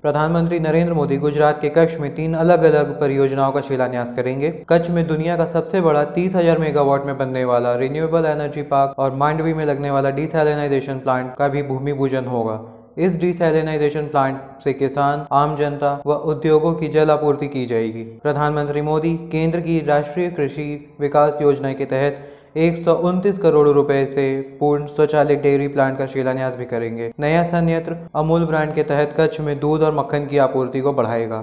प्रधानमंत्री नरेंद्र मोदी गुजरात के कच्छ में 3 अलग अलग परियोजनाओं का शिलान्यास करेंगे। कच्छ में दुनिया का सबसे बड़ा 30,000 मेगावाट में बनने वाला रिन्यूएबल एनर्जी पार्क और मांडवी में लगने वाला डिसैलिनाइजेशन प्लांट का भी भूमि पूजन होगा। इस डिसैलिनाइजेशन प्लांट से किसान, आम जनता व उद्योगों की जल आपूर्ति की जाएगी। प्रधानमंत्री मोदी केंद्र की राष्ट्रीय कृषि विकास योजना के तहत 129 करोड़ रुपए से पूर्ण स्वचालित डेयरी प्लांट का शिलान्यास भी करेंगे। नया संयंत्र अमूल ब्रांड के तहत कच्छ में दूध और मक्खन की आपूर्ति को बढ़ाएगा।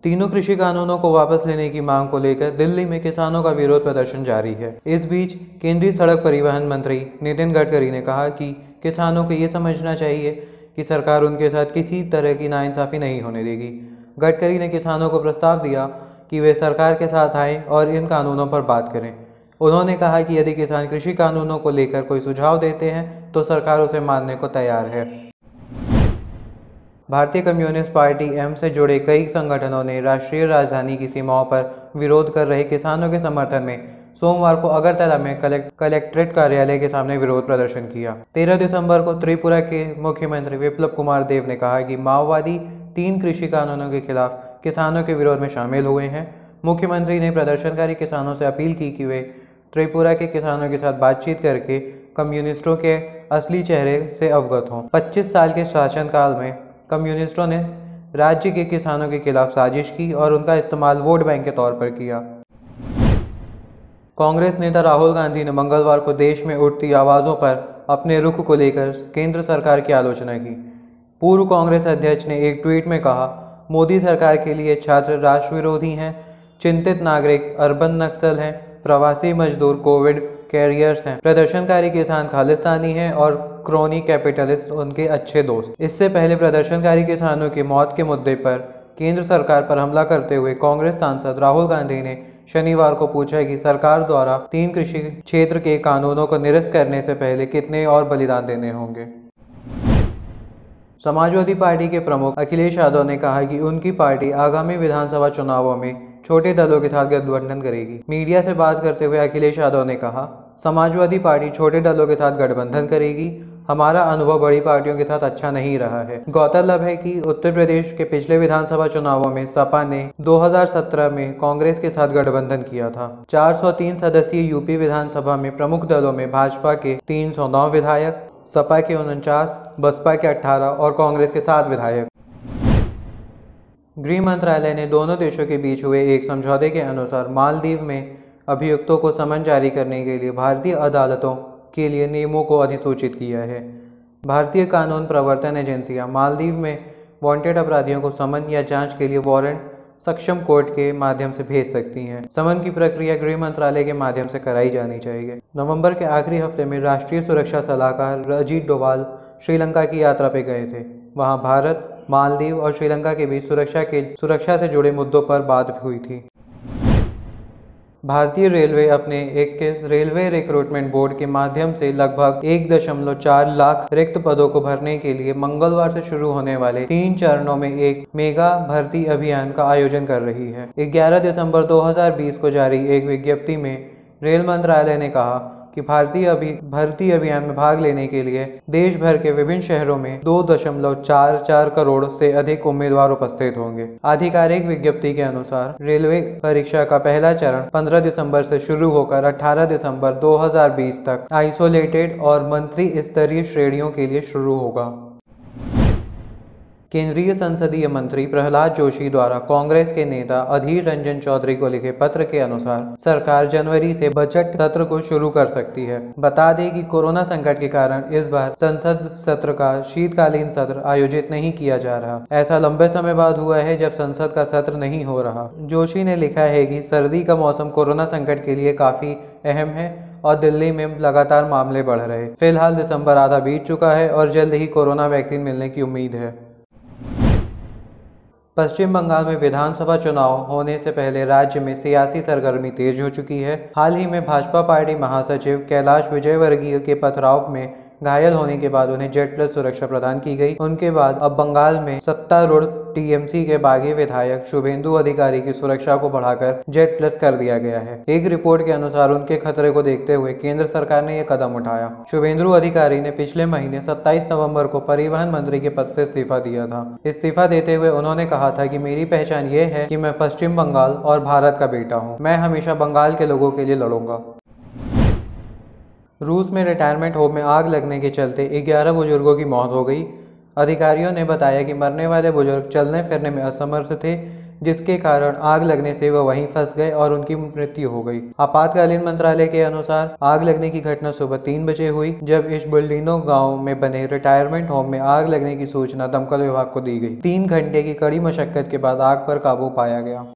तीनों कृषि कानूनों को वापस लेने की मांग को लेकर दिल्ली में किसानों का विरोध प्रदर्शन जारी है। इस बीच केंद्रीय सड़क परिवहन मंत्री नितिन गडकरी ने कहा कि किसानों को ये समझना चाहिए कि सरकार उनके साथ किसी तरह की नाइंसाफी नहीं होने देगी। गडकरी ने किसानों को प्रस्ताव दिया कि वे सरकार के साथ आएं और इन कानूनों पर बात करें। उन्होंने कहा कि यदि किसान कृषि कानूनों को लेकर कोई सुझाव देते हैं तो सरकार उसे मानने को तैयार है। भारतीय कम्युनिस्ट पार्टी एम से जुड़े कई संगठनों ने राष्ट्रीय राजधानी की सीमाओं पर विरोध कर रहे किसानों के समर्थन में सोमवार को अगरतला में कलेक्ट्रेट कार्यालय के सामने विरोध प्रदर्शन किया। 13 दिसंबर को त्रिपुरा के मुख्यमंत्री विप्लव कुमार देव ने कहा कि माओवादी 3 कृषि कानूनों के खिलाफ किसानों के विरोध में शामिल हुए हैं। मुख्यमंत्री ने प्रदर्शनकारी किसानों से अपील की कि वे त्रिपुरा के किसानों के साथ बातचीत करके कम्युनिस्टों के असली चेहरे से अवगत हों। 25 साल के शासनकाल में कम्युनिस्टों ने राज्य के किसानों के खिलाफ साजिश की और उनका इस्तेमाल वोट बैंक के तौर पर किया। कांग्रेस नेता राहुल गांधी ने मंगलवार को देश में उठती आवाज़ों पर अपने रुख को लेकर केंद्र सरकार की आलोचना की। पूर्व कांग्रेस अध्यक्ष ने एक ट्वीट में कहा, मोदी सरकार के लिए छात्र राष्ट्र विरोधी हैं, चिंतित नागरिक अर्बन नक्सल हैं, प्रवासी मजदूर कोविड कैरियर्स हैं, प्रदर्शनकारी किसान खालिस्तानी हैं और क्रोनी कैपिटलिस्ट उनके अच्छे दोस्त। इससे पहले प्रदर्शनकारी किसानों की मौत के मुद्दे पर केंद्र सरकार पर हमला करते हुए कांग्रेस सांसद राहुल गांधी ने शनिवार को पूछा कि सरकार द्वारा 3 कृषि क्षेत्र के कानूनों को निरस्त करने से पहले कितने और बलिदान देने होंगे। समाजवादी पार्टी के प्रमुख अखिलेश यादव ने कहा कि उनकी पार्टी आगामी विधानसभा चुनावों में छोटे दलों के साथ गठबंधन करेगी। मीडिया से बात करते हुए अखिलेश यादव ने कहा, समाजवादी पार्टी छोटे दलों के साथ गठबंधन करेगी। हमारा अनुभव बड़ी पार्टियों के साथ अच्छा नहीं रहा है। गौरतलब है कि उत्तर प्रदेश के पिछले विधानसभा चुनावों में सपा ने 2017 में कांग्रेस के साथ गठबंधन किया था। 403 सदस्यीय यूपी विधानसभा में प्रमुख दलों में भाजपा के 309 विधायक, सपा के 49, बसपा के 18 और कांग्रेस के 7 विधायक। गृह मंत्रालय ने दोनों देशों के बीच हुए एक समझौते के अनुसार मालदीव में अभियुक्तों को समन जारी करने के लिए भारतीय अदालतों के लिए नियमों को अधिसूचित किया है। भारतीय कानून प्रवर्तन एजेंसियां मालदीव में वांटेड अपराधियों को समन या जांच के लिए वारंट सक्षम कोर्ट के माध्यम से भेज सकती हैं। समन की प्रक्रिया गृह मंत्रालय के माध्यम से कराई जानी चाहिए। नवंबर के आखिरी हफ्ते में राष्ट्रीय सुरक्षा सलाहकार अजीत डोभाल श्रीलंका की यात्रा पर गए थे। वहां भारत, मालदीव और श्रीलंका के बीच सुरक्षा से जुड़े मुद्दों पर बात हुई थी। भारतीय रेलवे अपने 21 रेलवे रिक्रूटमेंट बोर्ड के माध्यम से लगभग 1.4 लाख रिक्त पदों को भरने के लिए मंगलवार से शुरू होने वाले 3 चरणों में एक मेगा भर्ती अभियान का आयोजन कर रही है। 11 दिसंबर 2020 को जारी एक विज्ञप्ति में रेल मंत्रालय ने कहा कि भर्ती अभियान में भाग लेने के लिए देश भर के विभिन्न शहरों में 2.44 करोड़ से अधिक उम्मीदवार उपस्थित होंगे। आधिकारिक विज्ञप्ति के अनुसार रेलवे परीक्षा का पहला चरण 15 दिसंबर से शुरू होकर 18 दिसंबर 2020 तक आइसोलेटेड और मंत्री स्तरीय श्रेणियों के लिए शुरू होगा। केंद्रीय संसदीय मंत्री प्रहलाद जोशी द्वारा कांग्रेस के नेता अधीर रंजन चौधरी को लिखे पत्र के अनुसार सरकार जनवरी से बजट सत्र को शुरू कर सकती है। बता दें कि कोरोना संकट के कारण इस बार संसद सत्र का शीतकालीन सत्र आयोजित नहीं किया जा रहा। ऐसा लंबे समय बाद हुआ है जब संसद का सत्र नहीं हो रहा। जोशी ने लिखा है कि सर्दी का मौसम कोरोना संकट के लिए काफी अहम है और दिल्ली में लगातार मामले बढ़ रहे। फिलहाल दिसंबर आधा बीत चुका है और जल्द ही कोरोना वैक्सीन मिलने की उम्मीद है। पश्चिम बंगाल में विधानसभा चुनाव होने से पहले राज्य में सियासी सरगर्मी तेज हो चुकी है। हाल ही में भाजपा पार्टी महासचिव कैलाश विजयवर्गीय के पथराव में घायल होने के बाद उन्हें जेड प्लस सुरक्षा प्रदान की गई। उनके बाद अब बंगाल में सत्तारूढ़ टीएमसी के बागी विधायक शुभेंदु अधिकारी की सुरक्षा को बढ़ाकर जेड प्लस कर दिया गया है। एक रिपोर्ट के अनुसार उनके खतरे को देखते हुए केंद्र सरकार ने यह कदम उठाया। शुभेंदु अधिकारी ने पिछले महीने 27 नवंबर को परिवहन मंत्री के पद से इस्तीफा दिया था। इस्तीफा देते हुए उन्होंने कहा था कि मेरी पहचान ये है कि मैं पश्चिम बंगाल और भारत का बेटा हूँ। मैं हमेशा बंगाल के लोगों के लिए लड़ूंगा। रूस में रिटायरमेंट होम में आग लगने के चलते 11 बुजुर्गों की मौत हो गई। अधिकारियों ने बताया कि मरने वाले बुजुर्ग चलने फिरने में असमर्थ थे, जिसके कारण आग लगने से वह वहीं फंस गए और उनकी मृत्यु हो गई। आपातकालीन मंत्रालय के अनुसार आग लगने की घटना सुबह 3 बजे हुई, जब इशबुल्डिनो गांव में बने रिटायरमेंट होम में आग लगने की सूचना दमकल विभाग को दी गई। 3 घंटे की कड़ी मशक्कत के बाद आग पर काबू पाया गया।